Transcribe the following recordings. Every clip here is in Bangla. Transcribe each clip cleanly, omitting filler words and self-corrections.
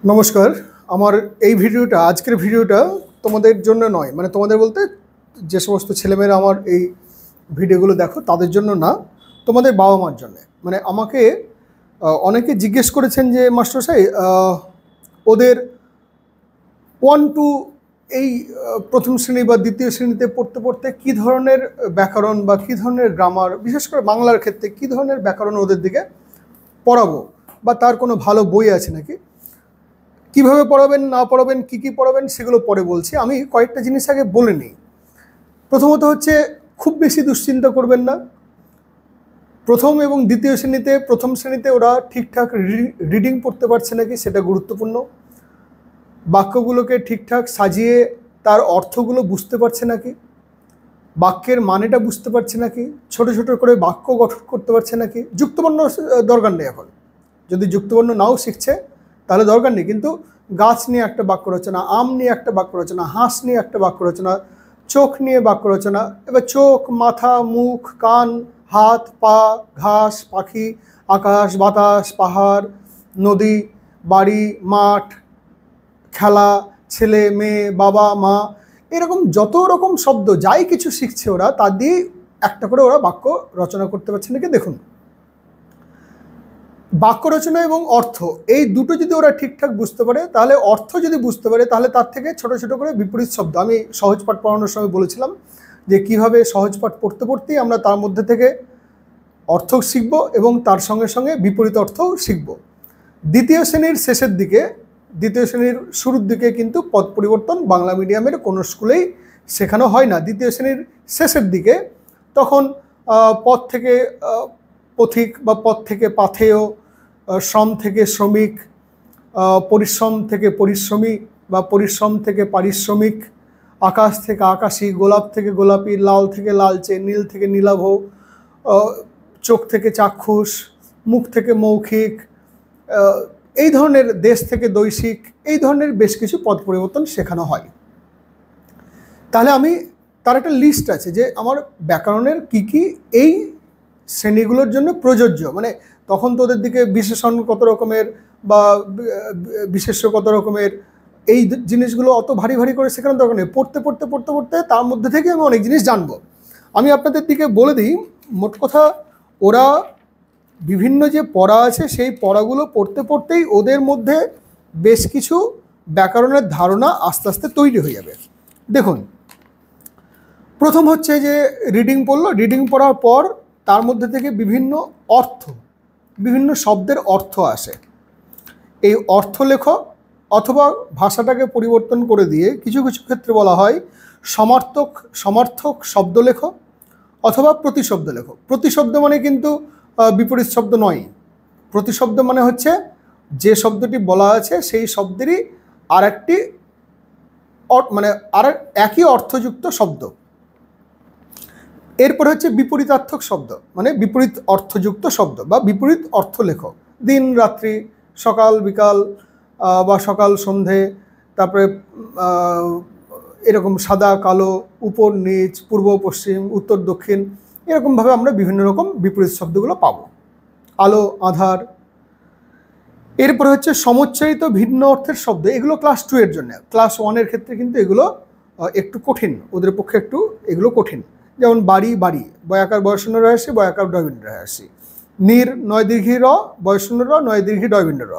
নমস্কার। আমার এই ভিডিওটা আজকের ভিডিওটা তোমাদের জন্য নয়, মানে তোমাদের বলতে যে সমস্ত ছেলেমেয়েরা আমার এই ভিডিওগুলো দেখো তাদের জন্য না, তোমাদের বাবা মার জন্য। মানে আমাকে অনেকে জিজ্ঞেস করেছেন যে মাস্টারমশাই ওদের 1-2 এই প্রথম শ্রেণী বা দ্বিতীয় শ্রেণীতে পড়তে পড়তে কী ধরনের ব্যাকরণ বা কী ধরনের গ্রামার, বিশেষ করে বাংলার ক্ষেত্রে কী ধরনের ব্যাকরণ ওদের দিকে পড়াবো, বা তার কোনো ভালো বই আছে নাকি, কিভাবে পড়াবেন না পড়াবেন, কী কী পড়াবেন সেগুলো পরে বলছি। আমি কয়েকটা জিনিস আগে বলে নিই। প্রথমত হচ্ছে, খুব বেশি দুশ্চিন্তা করবেন না। প্রথম এবং দ্বিতীয় শ্রেণীতে, প্রথম শ্রেণীতে ওরা ঠিকঠাক রিডিং পড়তে পারছে নাকি সেটা গুরুত্বপূর্ণ। বাক্যগুলোকে ঠিকঠাক সাজিয়ে তার অর্থগুলো বুঝতে পারছে নাকি, বাক্যের মানেটা বুঝতে পারছে নাকি, ছোট ছোট করে বাক্য গঠন করতে পারছে নাকি। যুক্তবর্ণ দরকার নেই এখন, যদি যুক্তবর্ণ নাও শিখছে তাহলে দরকার নেই, কিন্তু গাছ নিয়ে একটা বাক্য রচনা, আম নিয়ে একটা বাক্য রচনা, হাঁস নিয়ে একটা বাক্য রচনা, চোখ নিয়ে বাক্য রচনা। এবার চোখ, মাথা, মুখ, কান, হাত, পা, ঘাস, পাখি, আকাশ, বাতাস, পাহাড়, নদী, বাড়ি, মাঠ, খেলা, ছেলে মেয়ে, বাবা মা, এরকম যত রকম শব্দ যাই কিছু শিখছে ওরা, তার দিয়ে একটা করে ওরা বাক্য রচনা করতে পারছে নাকি দেখুন। বাক্য রচনা এবং অর্থ, এই দুটো যদি ওরা ঠিকঠাক বুঝতে পারে, তাহলে অর্থ যদি বুঝতে পারে, তাহলে তার থেকে ছোট ছোট করে বিপরীত শব্দ, আমি সহজ পাঠ পড়ানোর সময় বলেছিলাম যে কিভাবে সহজ পাঠ পড়তে পড়তেই আমরা তার মধ্যে থেকে অর্থ শিখব এবং তার সঙ্গে সঙ্গে বিপরীত অর্থও শিখব। দ্বিতীয় শ্রেণীর শেষের দিকে, দ্বিতীয় শ্রেণীর শুরুর দিকে কিন্তু পদ পরিবর্তন বাংলা মিডিয়ামের কোনো স্কুলেই শেখানো হয় না। দ্বিতীয় শ্রেণীর শেষের দিকে তখন পদ থেকে পথিক বা পদ থেকে পাথেয়, শ্রম থেকে শ্রমিক, পরিশ্রম থেকে পরিশ্রমী বা পরিশ্রম থেকে পারিশ্রমিক, আকাশ থেকে আকাশী, গোলাপ থেকে গোলাপি, লাল থেকে লালচে, নীল থেকে নীলাভ, চোখ থেকে চাক্ষুষ, মুখ থেকে মৌখিক, এই ধরনের, দেশ থেকে দৈশিক, এই ধরনের বেশ কিছু পদ পরিবর্তন শেখানো হয়। তাহলে আমি তার একটা লিস্ট আছে যে আমার ব্যাকরণের কি কি এই শ্রেণীগুলোর জন্য প্রযোজ্য। মানে তখন তো ওদের দিকে বিশেষণ কত রকমের বা বিশেষ্য কত রকমের, এই জিনিসগুলো অত ভারী ভারী করে শেখানোর দরকার নেই। পড়তে পড়তে পড়তে পড়তে তার মধ্যে থেকে আমি অনেক জিনিস জানবো। আমি আপনাদের দিকে বলে দিই, মোট কথা ওরা বিভিন্ন যে পড়া আছে সেই পড়াগুলো পড়তে পড়তেই ওদের মধ্যে বেশ কিছু ব্যাকরণের ধারণা আস্তে আস্তে তৈরি হয়ে যাবে। দেখুন, প্রথম হচ্ছে যে রিডিং পড়লো, রিডিং পড়ার পর তার মধ্যে থেকে বিভিন্ন অর্থ, বিভিন্ন শব্দের অর্থ আসে। এই অর্থ লেখো, অথবা ভাষাটাকে পরিবর্তন করে দিয়ে কিছু কিছু ক্ষেত্রে বলা হয় সমার্থক শব্দ লেখো অথবা প্রতিশব্দ লেখো। প্রতিশব্দ মানে কিন্তু বিপরীত শব্দ নয়। প্রতিশব্দ মানে হচ্ছে যে শব্দটি বলা আছে সেই শব্দেরই আরেকটি, মানে আর একই অর্থযুক্ত শব্দ। এরপর হচ্ছে বিপরীতার্থক শব্দ, মানে বিপরীত অর্থযুক্ত শব্দ বা বিপরীত অর্থ লেখো। দিন রাত্রি, সকাল বিকাল বা সকাল সন্ধে, তারপরে এরকম সাদা কালো, উপর নিচ, পূর্ব পশ্চিম, উত্তর দক্ষিণ, এরকমভাবে আমরা বিভিন্ন রকম বিপরীত শব্দগুলো পাবো। আলো আধার। এরপর হচ্ছে সমুচ্চারিত ভিন্ন অর্থের শব্দ, এগুলো ক্লাস 2 এর জন্য। ক্লাস 1 এর ক্ষেত্রে কিন্তু এগুলো একটু কঠিন, ওদের পক্ষে একটু এগুলো কঠিন। যেমন বাড়ি, বাড়ি, বয়াকার বয়শূন্য রয়াসী, বয়াকার ডয়বিন্দ রয়াসী। নীর, নয় দীর্ঘী র, বয়শূন্য র, নয় দীর্ঘী ডয়বিন্দ র।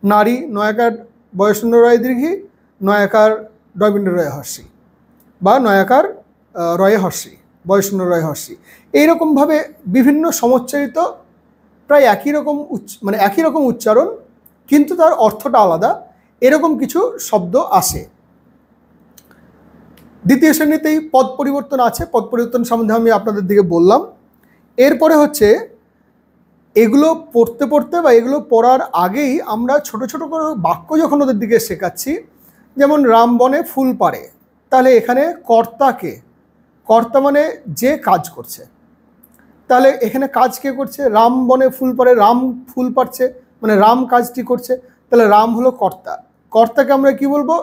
নারী, নয়াকার বয়শূন্য রয় দীর্ঘী, নয়াকার ডয়বিন্দ রয় হর্ষী, বা নয়াকার রয়ে হর্ষী, বয়শূন্য রয় হর্ষী। এইরকমভাবে বিভিন্ন সমুচ্চারিত, প্রায় একই রকম মানে একই রকম উচ্চারণ কিন্তু তার অর্থটা আলাদা, এরকম কিছু শব্দ আসে। দ্বিতীয় শ্রেণীতেই পদ পরিবর্তন আছে, পদ পরিবর্তন সম্বন্ধে আমি আপনাদের দিকে বললাম। এরপরে হচ্ছে এগুলো পড়তে পড়তে বা এগুলো পড়ার আগেই আমরা ছোট ছোট করে বাক্য যখন ওদের দিকে শেখাচ্ছি, যেমন রাম বনে ফুল পাড়ে, তাহলে এখানে কর্তাকে, কর্তা মানে যে কাজ করছে, তাহলে এখানে কাজ কে করছে? রাম বনে ফুল পাড়ে, রাম ফুল পাড়ছে মানে রাম কাজটি করছে, তাহলে রাম হলো কর্তা। কর্তাকে আমরা কি বলবো?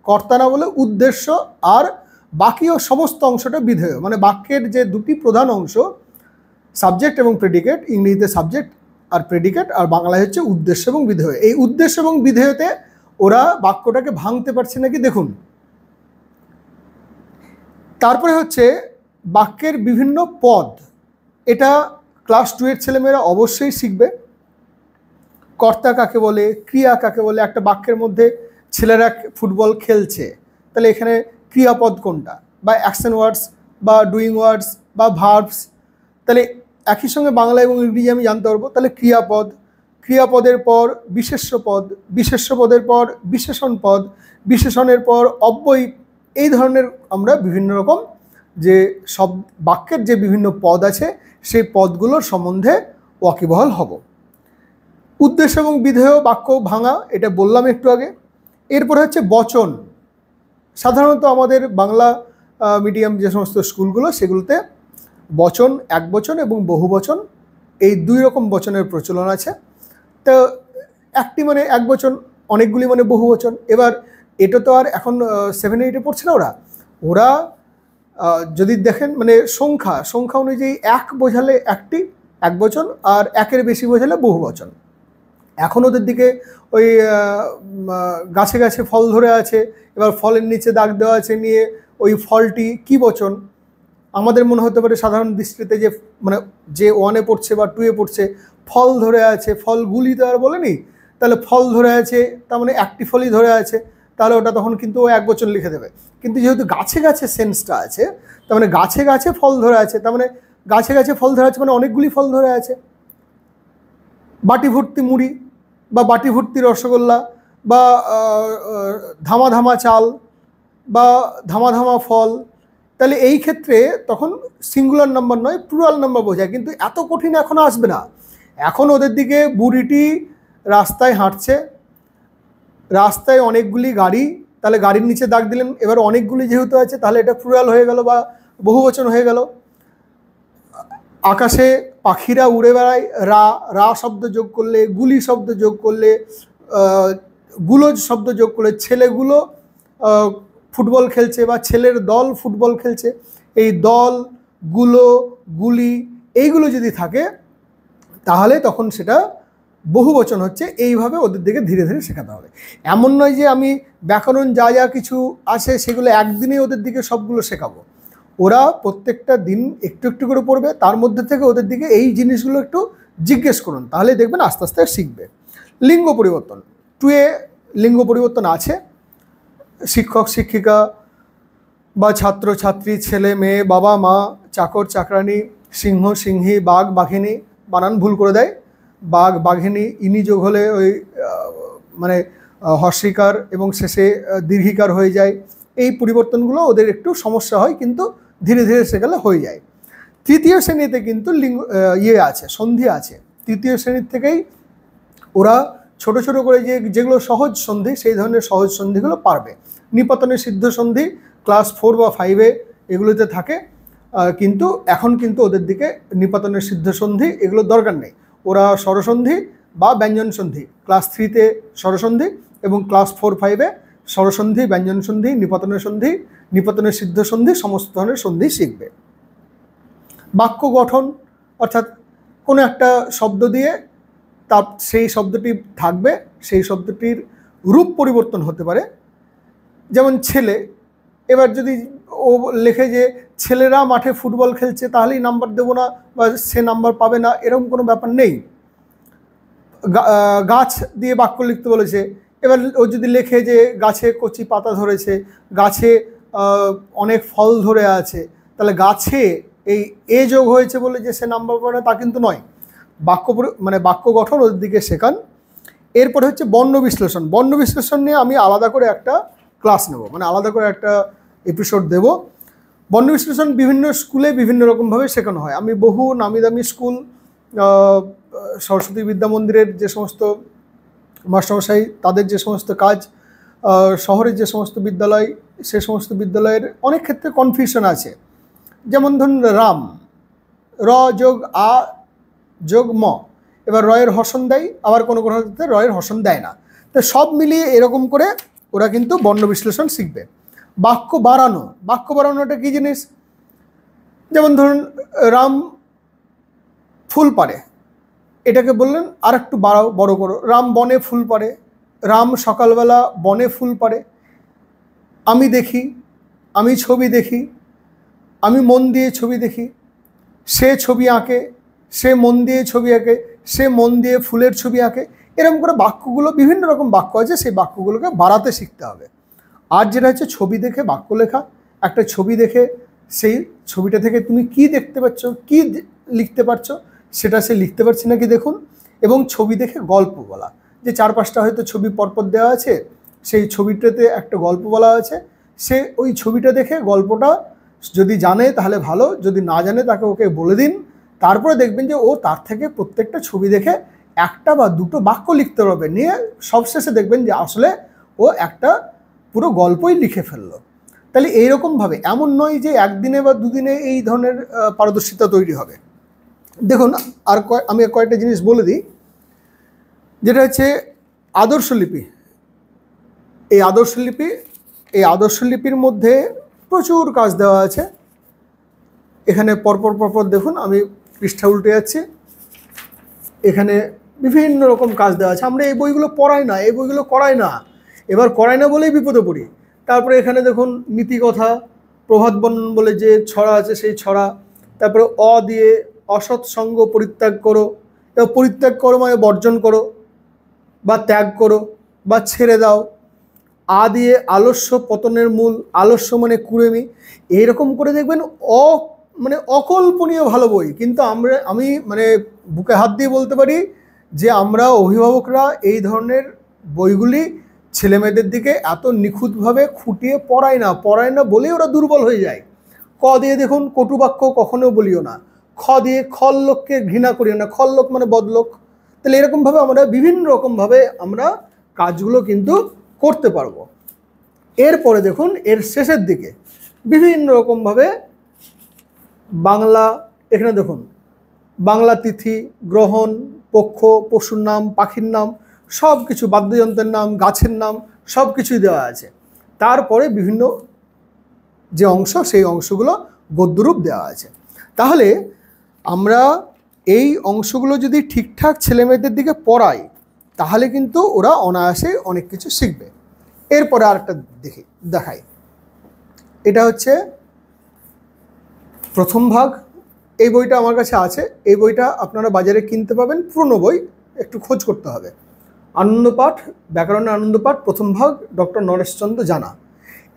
কর্তা না বলে উদ্দেশ্য, আর বাকিও সমস্ত অংশটা বিধেয়। মানে বাক্যের যে দুটি প্রধান অংশ, সাবজেক্ট এবং প্রেডিকেট, ইংরেজিতে সাবজেক্ট আর প্রেডিকেট, আর বাংলায় হচ্ছে উদ্দেশ্য এবং বিধেয়। এই উদ্দেশ্য এবং বিধেয়তে ওরা বাক্যটাকে ভাঙতে পারছে নাকি দেখুন। তারপরে হচ্ছে বাক্যের বিভিন্ন পদ, এটা ক্লাস 2 এর ছেলেমেয়েরা অবশ্যই শিখবে। কর্তা কাকে বলে, ক্রিয়া কাকে বলে। একটা বাক্যের মধ্যে ছেলেরা ফুটবল খেলছে, তাহলে এখানে ক্রিয়াপদ কোনটা, বা অ্যাকশন ওয়ার্ডস বা ডুইং ওয়ার্ডস বা ভার্বস, তাহলে একই সঙ্গে বাংলা এবং ইংরেজি আমি জানতে পারবো। তাহলে ক্রিয়াপদ, ক্রিয়াপদের পর বিশেষ্য পদ, বিশেষ্য পদের পর বিশেষণ পদ, বিশেষণের পর অব্যয়। এই ধরনের আমরা বিভিন্ন রকম যে সব বাক্যের যে বিভিন্ন পদ আছে সেই পদগুলোর সম্বন্ধে ওয়াকিবহাল হব। উদ্দেশ্য এবং বিধেয় বাক্য ভাঙা, এটা বললাম একটু আগে। এরপরে হচ্ছে বচন। সাধারণত আমাদের বাংলা মিডিয়াম যে সমস্ত স্কুলগুলো সেগুলোতে বচন, একবচন এবং বহুবচন, এই 2 রকম বচনের প্রচলন আছে। তো একটি মানে একবচন, অনেকগুলি মানে বহুবচন। এবার এটা তো আর এখন 7-8-এ পড়ছে না ওরা। ওরা যদি দেখেন মানে সংখ্যা অনুযায়ী 1 বোঝালে একটি একবচন, আর 1-এর বেশি বোঝালে বহুবচন। এখন ওদের দিকে ওই গাছে গাছে ফল ধরে আছে, এবার ফলের নিচে দাগ দেওয়া আছে নিয়ে ওই ফলটি কি বচন। আমাদের মনে হতে পারে সাধারণ দৃষ্টিতে যে মানে যে 1-এ পড়ছে বা 2-এ পড়ছে, ফল ধরে আছে, ফলগুলি তো আর বলেনি, তাহলে ফল ধরে আছে তার মানে একটি ফলই ধরে আছে, তাহলে ওটা তখন কিন্তু ও একবচন লিখে দেবে। কিন্তু যেহেতু গাছে গাছে সেন্সটা আছে, তার মানে গাছে গাছে ফল ধরে আছে, তার মানে গাছে গাছে ফল ধরে আছে মানে অনেকগুলি ফল ধরে আছে। বাটি ভর্তি মুড়ি বা বাটি ভর্তি রসগোল্লা বা ধামা ধামা চাল বা ধামা ধামা ফল, তাহলে এই ক্ষেত্রে তখন সিঙ্গুলার নাম্বার নয় প্লুরাল নাম্বার বোঝায়। কিন্তু এত কঠিন এখন আসবে না। এখন ওদের দিকে বুড়িটি রাস্তায় হাঁটছে, রাস্তায় অনেকগুলি গাড়ি, তাহলে গাড়ির নিচে দাগ দিলেন। এবার অনেকগুলি যেহেতু আছে তাহলে এটা প্লুরাল হয়ে গেল বা বহুবচন হয়ে গেল। আকাশে পাখিরা উড়ে বেড়ায়, রা শব্দ যোগ করলে, গুলি শব্দ যোগ করলে, গুলোজ শব্দ যোগ করলে, ছেলেগুলো ফুটবল খেলছে বা ছেলের দল ফুটবল খেলছে, এই দল, গুলো, গুলি এইগুলো যদি থাকে তাহলে তখন সেটা বহুবচন হচ্ছে। এইভাবে ওদের দিকে ধীরে ধীরে শেখাতে হবে। এমন নয় যে আমি ব্যাকরণ যা যা কিছু আছে সেগুলো একদিনেই ওদের দিকে সবগুলো শেখাবো। ওরা প্রত্যেকটা দিন একটু একটু করে পড়বে, তার মধ্যে থেকে ওদের দিকে এই জিনিসগুলো একটু জিজ্ঞেস করুন, তাহলে দেখবেন আস্তে আস্তে শিখবে। লিঙ্গ পরিবর্তন, 2-এ লিঙ্গ পরিবর্তন আছে। শিক্ষক শিক্ষিকা বা ছাত্র ছাত্রী, ছেলে মেয়ে, বাবা মা, চাকর চাকরানি, সিংহ সিংহী, বাঘ বাঘিনী, বানান ভুল করে দেয়, বাঘ বাঘিনী, ইনি যোগ হলে ওই মানে হর্ষিকার এবং শেষে দীর্ঘিকার হয়ে যায়। এই পরিবর্তনগুলো ওদের একটু সমস্যা হয়, কিন্তু ধীরে ধীরে সেগুলো হয়ে যায়। 3য় শ্রেণীতে কিন্তু আছে, সন্ধি আছে। 3য় শ্রেণীর থেকেই ওরা ছোট ছোট করে যেগুলো সহজ সন্ধি সেই ধরনের সহজ সন্ধিগুলো পারবে। নিপাতনের সিদ্ধ সন্ধি ক্লাস 4 বা 5-এ এগুলোতে থাকে, কিন্তু এখন কিন্তু ওদের দিকে নিপাতনের সিদ্ধ সন্ধি এগুলোর দরকার নেই। ওরা স্বরসন্ধি বা ব্যঞ্জন সন্ধি ক্লাস 3-তে স্বরসন্ধি এবং ক্লাস 4-5-এ স্বরসন্ধি, ব্যঞ্জন সন্ধি, নিপাতনের সন্ধি, নিপাতনের সিদ্ধ সন্ধি সমস্ত ধরনের সন্ধি শিখবে। বাক্য গঠন অর্থাৎ কোনো একটা শব্দ দিয়ে তার সেই শব্দটি থাকবে, সেই শব্দটির রূপ পরিবর্তন হতে পারে। যেমন ছেলে, এবার যদি ও লেখে যে ছেলেরা মাঠে ফুটবল খেলছে তাহলেই নাম্বার দেবো না বা সে নাম্বার পাবে না, এরকম কোনো ব্যাপার নেই। গাছ দিয়ে বাক্য লিখতে বলেছে, এবার ও যদি লেখে যে গাছে কচি পাতা ধরেছে, গাছে অনেক ফল ধরে আছে, তাহলে গাছে এই এ যোগ হয়েছে বলে যে সে নাম্বার পাবে না তা কিন্তু নয়। বাক্য গঠন ওদের দিকে শেখান। এরপরে হচ্ছে বর্ণ বিশ্লেষণ। বর্ণ বিশ্লেষণ নিয়ে আমি আলাদা করে একটা ক্লাস নেব, মানে আলাদা করে একটা এপিসোড দেব। বর্ণ বিশ্লেষণ বিভিন্ন স্কুলে বিভিন্ন রকমভাবে শেখানো হয়। আমি বহু নামি দামি স্কুল, সরস্বতী বিদ্যা মন্দিরের যে সমস্ত মাস্টারমশাই তাদের যে সমস্ত কাজ, শহরের যে সমস্ত বিদ্যালয়, সে সমস্ত বিদ্যালয়ের অনেক ক্ষেত্রে কনফিউশন আছে। যেমন ধরুন রাম, র যোগ আ যোগ ম, এবার রয়ের হর্ষণ দেয়, আবার কোনো কোনো ক্ষেত্রে রয়ের হর্ষণ দেয় না। তো সব মিলিয়ে এরকম করে ওরা কিন্তু বর্ণ বিশ্লেষণ শিখবে। বাক্য বাড়ানো, বাক্য বাড়ানোটা কী জিনিস? যেমন ধরুন রাম ফুল পাড়ে, এটাকে বললেন আর একটু বড় করো, রাম বনে ফুল পাড়ে, রাম সকালবেলা বনে ফুল পাড়ে, আমি দেখি, আমি ছবি দেখি, আমি মন দিয়ে ছবি দেখি, সে ছবি আঁকে, সে মন দিয়ে ছবি আঁকে, সে মন দিয়ে ফুলের ছবি আঁকে। এরকম করে বাক্যগুলো, বিভিন্ন রকম বাক্য আছে, সেই বাক্যগুলোকে বাড়াতে শিখতে হবে। আর যেটা হচ্ছে ছবি দেখে বাক্য লেখা, একটা ছবি দেখে সেই ছবিটা থেকে তুমি কি দেখতে পাচ্ছ, কি লিখতে পারছো, সেটা সে লিখতে পারছে নাকি দেখুন। এবং ছবি দেখে গল্প বলা, যে 4-5টা হয়তো ছবি পরপর দেওয়া আছে, সেই ছবিটাতে একটা গল্প বলা আছে, সে ওই ছবিটা দেখে গল্পটা যদি জানে তাহলে ভালো, যদি না জানে তাকে ওকে বলে দিন। তারপরে দেখবেন যে ও তার থেকে প্রত্যেকটা ছবি দেখে একটা বা দুটো বাক্য লিখতে পারবে, নিয়ে সবশেষে দেখবেন যে আসলে ও একটা পুরো গল্পই লিখে ফেললো। তাহলে এইরকমভাবে, এমন নয় যে একদিনে বা দুদিনে এই ধরনের পারদর্শিতা তৈরি হবে। দেখুন, আর আমি কয়েকটা জিনিস বলে দিই, যেটা হচ্ছে আদর্শলিপি। এই আদর্শলিপির মধ্যে প্রচুর কাজ দেওয়া আছে। এখানে পরপর দেখুন, আমি পৃষ্ঠা উল্টে যাচ্ছি, এখানে বিভিন্ন রকম কাজ দেওয়া আছে। আমরা এই বইগুলো পড়াই না, এই বইগুলো করাই না, এবার করাই না বলেই বিপদে পড়ি। তারপরে এখানে দেখুন নীতিকথা, প্রভাত বর্ণন বলে যে ছড়া আছে সেই ছড়া, তারপরে দিয়ে অসৎ সঙ্গ পরিত্যাগ করো, এবার পরিত্যাগ করো মানে বর্জন করো বা ত্যাগ করো বা ছেড়ে দাও। দিয়ে আলস্য পতনের মূল, আলস্য মানে কুড়েমি। এইরকম করে দেখবেন মানে অকল্পনীয় ভালো বই। কিন্তু আমি মানে বুকে হাত দিয়ে বলতে পারি যে আমরা অভিভাবকরা এই ধরনের বইগুলি ছেলেমেয়েদের দিকে এত নিখুঁতভাবে খুঁটিয়ে পড়ায় না বলেই ওরা দুর্বল হয়ে যায়। দিয়ে দেখুন কটুবাক্য কখনো বলিও না, দিয়ে খললোককে ঘৃণা করিও না, খললোক মানে বদলোক। তাহলে এরকমভাবে আমরা বিভিন্ন রকমভাবে আমরা কাজগুলো কিন্তু করতে পারবো। এরপরে দেখুন এর শেষের দিকে বিভিন্ন রকমভাবে বাংলা, এখানে দেখুন বাংলা তিথি, গ্রহণ, পক্ষ, পশুর নাম, পাখির নাম, সব কিছু, বাদ্যযন্ত্রের নাম, গাছের নাম, সব কিছুই দেওয়া আছে। তারপরে বিভিন্ন যে অংশ, সেই অংশগুলো গদ্যরূপ দেওয়া আছে। তাহলে আমরা এই অংশগুলো যদি ঠিকঠাক ছেলেমেয়েদের দিকে পড়াই, তাহলে কিন্তু ওরা অনায়াসে অনেক কিছু শিখবে। এরপরে আরেকটা দেখাই, এটা হচ্ছে প্রথম ভাগ। এই বইটা আমার কাছে আছে, এই বইটা আপনারা বাজারে কিনতে পাবেন, পুরনো বই, একটু খোঁজ করতে হবে। আনন্দপাঠ, ব্যাকরণের আনন্দপাঠ, প্রথম ভাগ, ডক্টর নরেশচন্দ্র জানা।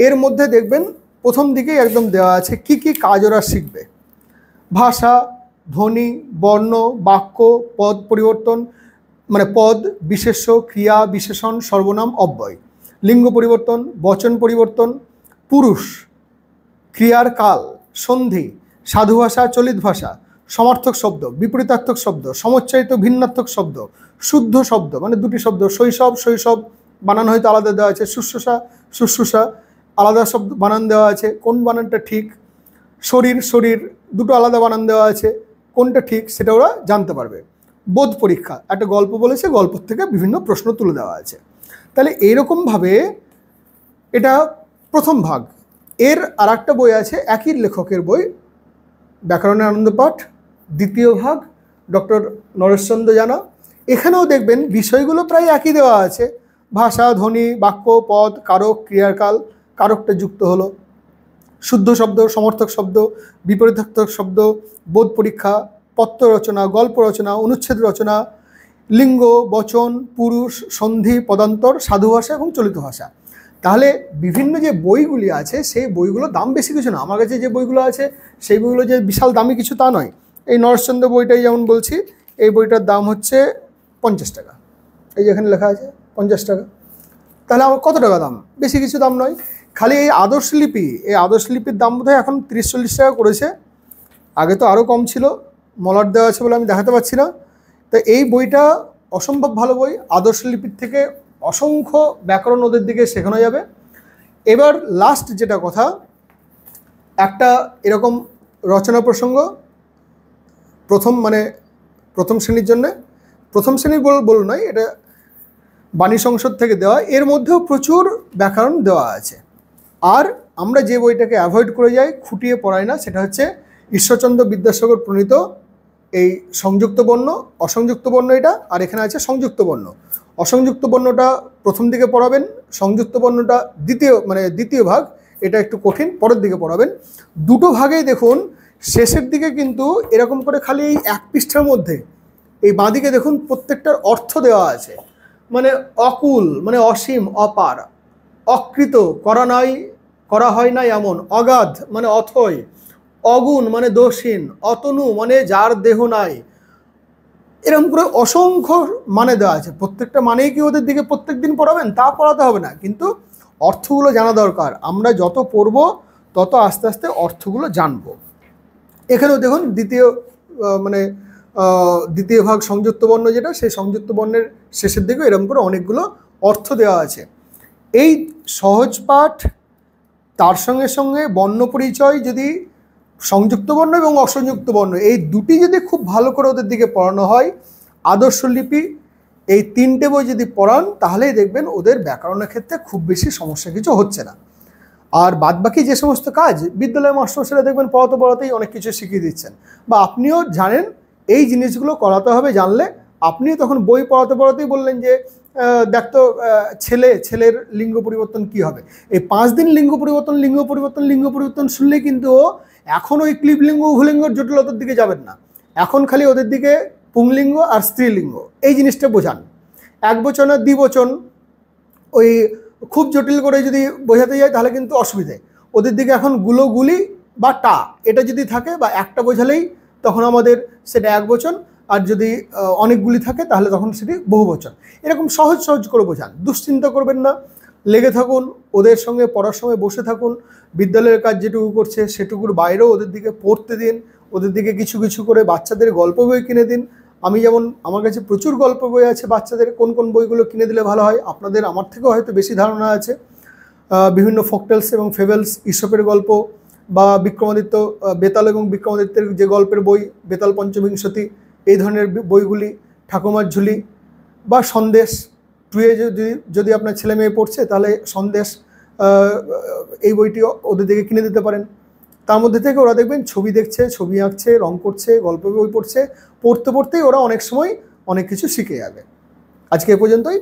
এর মধ্যে দেখবেন প্রথম দিকেই একদম দেওয়া আছে কি কি কাজ ওরা শিখবে। ভাষা, ধ্বনি, বর্ণ, বাক্য, পদ পরিবর্তন, মানে পদ, বিশেষ্য, ক্রিয়া, বিশেষণ, সর্বনাম, অব্যয়, লিঙ্গ পরিবর্তন, বচন পরিবর্তন, পুরুষ, ক্রিয়ার কাল, সন্ধি, সাধু ভাষা, চলিত ভাষা, সমার্থক শব্দ, বিপরীতার্থক শব্দ, সমচ্চারিত ভিন্নার্থক শব্দ, শুদ্ধ শব্দ মানে দুটি শব্দ, শৈশব বানান হয়তো আলাদা দেওয়া আছে, শুশ্রূষা আলাদা শব্দ বানান দেওয়া আছে, কোন বানানটা ঠিক, শরীর দুটো আলাদা বানান দেওয়া আছে, কোনটা ঠিক সেটা ওরা জানতে পারবে। বোধ পরীক্ষা, একটা গল্প বলেছে, গল্প থেকে বিভিন্ন প্রশ্ন তুলে দেওয়া আছে। তাহলে এইরকমভাবে এটা প্রথম ভাগ। এর আর একটা বই আছে, একই লেখকের বই, ব্যাকরণের আনন্দপাঠ, দ্বিতীয় ভাগ, ডক্টর নরেশচন্দ্র জানা। এখানেও দেখবেন বিষয়গুলো প্রায় একই দেওয়া আছে, ভাষা, ধ্বনি, বাক্য, পদ, কারক, ক্রিয়াকাল, কারকটা যুক্ত হলো, শুদ্ধ শব্দ, সমর্থক শব্দ, বিপরীতার্থক শব্দ, বোধ পরীক্ষা, পত্র রচনা, গল্প রচনা, অনুচ্ছেদ রচনা, লিঙ্গ, বচন, পুরুষ, সন্ধি, পদান্তর, সাধু ভাষা এবং চলিত ভাষা। তাহলে বিভিন্ন যে বইগুলি আছে সেই বইগুলো দাম বেশি কিছু না। আমার কাছে যে বইগুলো আছে সেই বইগুলো যে বিশাল দামি কিছু তা নয়। এই নরেশচন্দ্র বইটাই যেমন বলছি, এই বইটার দাম হচ্ছে 50 টাকা, এই যে এখানে লেখা আছে 50 টাকা। তাহলে আমার কত টাকা দাম? বেশি কিছু দাম নয়। খালি এই আদর্শলিপির দাম বোধহয় এখন 30-40 টাকা করেছে, আগে তো আরও কম ছিল, মলাট দেওয়া আছে বলে আমি দেখাতে পারছি না। তো এই বইটা অসম্ভব ভালো বই। আদর্শলিপির থেকে অসংখ্য ব্যাকরণ ওদের দিকে শেখানো যাবে। এবার লাস্ট যেটা কথা, একটা এরকম রচনা প্রসঙ্গ প্রথম শ্রেণীর জন্যে, প্রথম শ্রেণীর বলুন নয়, এটা বাণী সংসদ থেকে দেওয়া, এর মধ্যেও প্রচুর ব্যাকরণ দেওয়া আছে। আর আমরা যে বইটাকে অ্যাভয়েড করে যাই, খুঁটিয়ে পড়াই না, সেটা হচ্ছে ঈশ্বরচন্দ্র বিদ্যাসাগর প্রণীত এই সংযুক্ত বর্ণ, অসংযুক্ত বর্ণ এটা, আর এখানে আছে সংযুক্ত বর্ণ। অসংযুক্ত বর্ণটা প্রথম দিকে পড়াবেন, সংযুক্ত বর্ণটা দ্বিতীয় ভাগ, এটা একটু কঠিন, পরের দিকে পড়াবেন। দুটো ভাগেই দেখুন শেষের দিকে কিন্তু এরকম করে খালি এই এক পৃষ্ঠার মধ্যে এই বাঁদিকে দেখুন প্রত্যেকটার অর্থ দেওয়া আছে। মানে অকুল মানে অসীম অপার, অকৃত করা হয় না এমন, অগাধ মানে অথয়, অগুণ মানে দোষহীন, অতনু মানে যার দেহ নাই, এরকম করে অসংখ্য মানে দেওয়া আছে। প্রত্যেকটা মানেই কি ওদের দিকে প্রত্যেক দিন পড়াবেন তা পড়াতে হবে না, কিন্তু অর্থগুলো জানা দরকার। আমরা যত পড়ব তত আস্তে আস্তে অর্থগুলো জানবো। এখানেও দেখুন দ্বিতীয় ভাগ সংযুক্ত বর্ণ, যেটা সেই সংযুক্ত বর্ণের শেষের দিকে এরকম করে অনেকগুলো অর্থ দেওয়া আছে। এই সহজ পাঠ তার সঙ্গে সঙ্গে বর্ণ পরিচয়, যদি সংযুক্ত বর্ণ এবং অসংযুক্ত বর্ণ এই দুটি যদি খুব ভালো করে ওদের দিকে পড়ানো হয়, আদর্শ লিপি এই 3টে বই যদি পড়ান, তাহলেই দেখবেন ওদের ব্যাকরণের ক্ষেত্রে খুব বেশি সমস্যা কিছু হচ্ছে না। আর বাদবাকি যে সমস্ত কাজ বিদ্যালয়ের মাস্টারমশাইরা দেখবেন পড়াতেই অনেক কিছু শিখিয়ে দিচ্ছেন, বা আপনিও জানেন এই জিনিসগুলো করাতে হবে। জানলে আপনিও তখন বই পড়াতেই বললেন যে দেখতো ছেলের লিঙ্গ পরিবর্তন কি হবে। এই 5 দিন লিঙ্গ পরিবর্তন শুনলেই কিন্তু এখন ওই ক্লিবলিঙ্গ উভলিঙ্গর জটিলতার দিকে যাবেন না। এখন খালি ওদের দিকে পুংলিঙ্গ আর স্ত্রীলিঙ্গ এই জিনিসটা বোঝান। একবচন আর দ্বিবচন ওই খুব জটিল করে যদি বোঝাতে যায় তাহলে কিন্তু অসুবিধে। ওদের দিকে এখন গুলি বা টা এটা যদি থাকে বা একটা বোঝালেই তখন আমাদের সেটা একবচন, আর যদি অনেকগুলি থাকে তাহলে তখন সেটি বহুবচন। এরকম সহজ করে বোঝান, দুশ্চিন্তা করবেন না, লেগে থাকুন ওদের সঙ্গে, পড়ার সময় বসে থাকুন। বিদ্যালয়ের কাজ যেটুকু করছে সেটুকুর বাইরেও ওদের দিকে পড়তে দিন, ওদের দিকে কিছু করে বাচ্চাদের গল্প বই কিনে দিন। আমি যেমন, আমার কাছে প্রচুর গল্প বই আছে বাচ্চাদের। কোন বইগুলো কিনে দিলে ভালো হয় আপনাদের আমার থেকেও হয়তো বেশি ধারণা আছে। বিভিন্ন ফকটেলস এবং ফেবেলস, ঈশপের গল্প, বা বিক্রমাদিত্য, বেতাল এবং বিক্রমাদিত্যের যে গল্পের বই, বেতাল পঞ্চবিংশতি, এই ধরনের বইগুলি, ঠাকুমার ঝুলি বা সন্দেশ, টুয়ে যদি আপনার ছেলে মেয়ে পড়ছে তাহলে সন্দেশ এই বইটি ওদের দিকে কিনে দিতে পারেন। তার মধ্যে থেকে ওরা দেখবেন ছবি দেখছে, ছবি আঁকছে, রং করছে, গল্প বই পড়তেই ওরা অনেক সময় অনেক কিছু শিখে যাবে। আজকে এ পর্যন্তই।